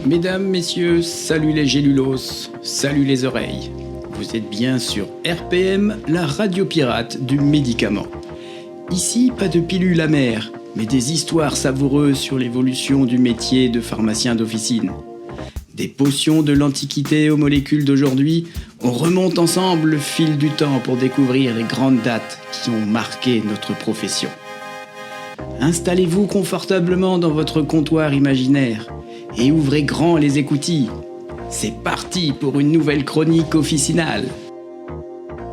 Mesdames, messieurs, salut les gélulos, salut les oreilles. Vous êtes bien sur RPM, la radio pirate du médicament. Ici, pas de pilules amères, mais des histoires savoureuses sur l'évolution du métier de pharmacien d'officine. Des potions de l'Antiquité aux molécules d'aujourd'hui, on remonte ensemble le fil du temps pour découvrir les grandes dates qui ont marqué notre profession. Installez-vous confortablement dans votre comptoir imaginaire et ouvrez grand les écoutilles. C'est parti pour une nouvelle chronique officinale.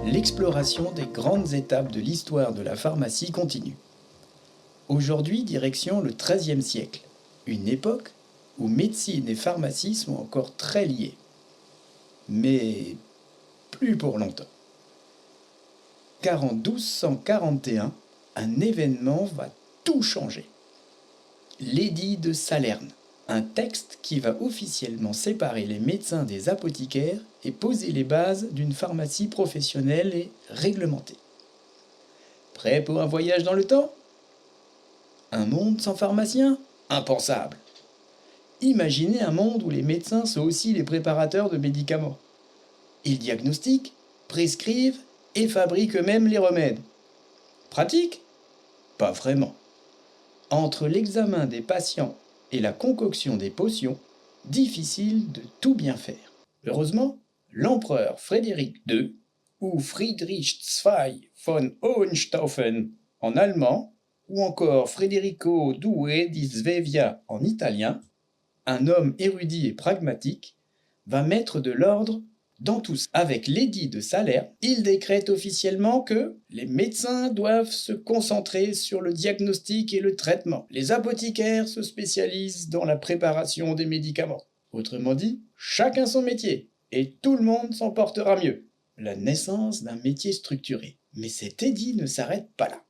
L'exploration des grandes étapes de l'histoire de la pharmacie continue. Aujourd'hui, direction le XIIIe siècle, une époque où médecine et pharmacie sont encore très liées. Mais plus pour longtemps. Car en 1241, un événement va tout changer. L'édit de Salerne, un texte qui va officiellement séparer les médecins des apothicaires et poser les bases d'une pharmacie professionnelle et réglementée. Prêt pour un voyage dans le temps ? Un monde sans pharmacien ? Impensable. Imaginez un monde où les médecins sont aussi les préparateurs de médicaments. Ils diagnostiquent, prescrivent et fabriquent eux-mêmes les remèdes. Pratique ? Pas vraiment. Entre l'examen des patients et la concoction des potions, difficile de tout bien faire. Heureusement, l'empereur Frédéric II, ou Friedrich II von Hohenstaufen en allemand, ou encore Federico II di Svevia en italien, un homme érudit et pragmatique, va mettre de l'ordre dans tout ça. Avec l'édit de Salerne, il décrète officiellement que les médecins doivent se concentrer sur le diagnostic et le traitement. Les apothicaires se spécialisent dans la préparation des médicaments. Autrement dit, chacun son métier, et tout le monde s'en portera mieux. La naissance d'un métier structuré. Mais cet édit ne s'arrête pas là.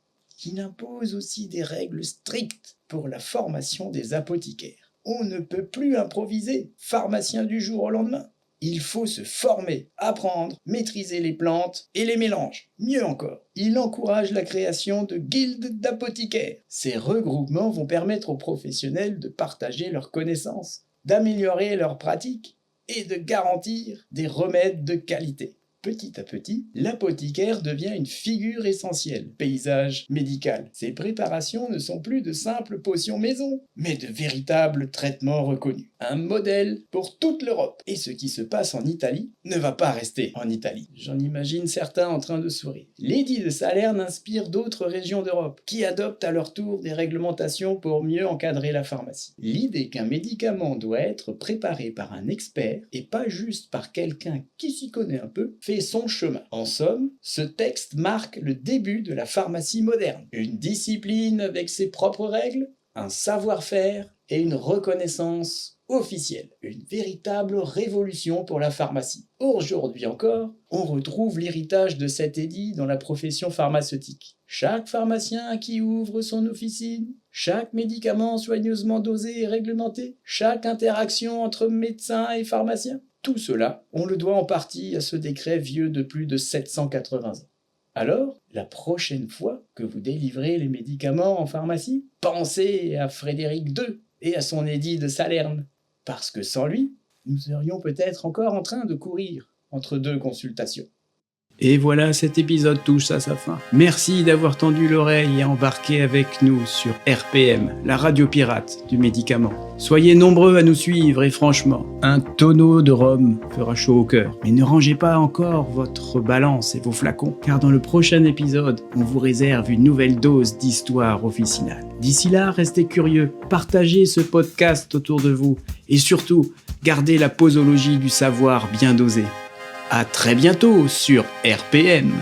Il impose aussi des règles strictes pour la formation des apothicaires. On ne peut plus improviser, pharmacien du jour au lendemain. Il faut se former, apprendre, maîtriser les plantes et les mélanges. Mieux encore, il encourage la création de guildes d'apothicaires. Ces regroupements vont permettre aux professionnels de partager leurs connaissances, d'améliorer leurs pratiques et de garantir des remèdes de qualité. Petit à petit, l'apothicaire devient une figure essentielle, paysage médical. Ces préparations ne sont plus de simples potions maison, mais de véritables traitements reconnus. Un modèle pour toute l'Europe. Et ce qui se passe en Italie ne va pas rester en Italie. J'en imagine certains en train de sourire. L'édit de Salerne inspire d'autres régions d'Europe, qui adoptent à leur tour des réglementations pour mieux encadrer la pharmacie. L'idée qu'un médicament doit être préparé par un expert, et pas juste par quelqu'un qui s'y connaît un peu, fait son chemin. En somme, ce texte marque le début de la pharmacie moderne. Une discipline avec ses propres règles, un savoir-faire et une reconnaissance officielle. Une véritable révolution pour la pharmacie. Aujourd'hui encore, on retrouve l'héritage de cet édit dans la profession pharmaceutique. Chaque pharmacien qui ouvre son officine, chaque médicament soigneusement dosé et réglementé, chaque interaction entre médecin et pharmacien, tout cela, on le doit en partie à ce décret vieux de plus de 780 ans. Alors, la prochaine fois que vous délivrez les médicaments en pharmacie, pensez à Frédéric II et à son édit de Salerne. Parce que sans lui, nous serions peut-être encore en train de courir entre deux consultations. Et voilà, cet épisode touche à sa fin. Merci d'avoir tendu l'oreille et embarqué avec nous sur RPM, la radio pirate du médicament. Soyez nombreux à nous suivre et franchement, un tonneau de rhum fera chaud au cœur. Mais ne rangez pas encore votre balance et vos flacons, car dans le prochain épisode, on vous réserve une nouvelle dose d'histoire officinale. D'ici là, restez curieux, partagez ce podcast autour de vous et surtout, gardez la posologie du savoir bien dosé. À très bientôt sur RPM.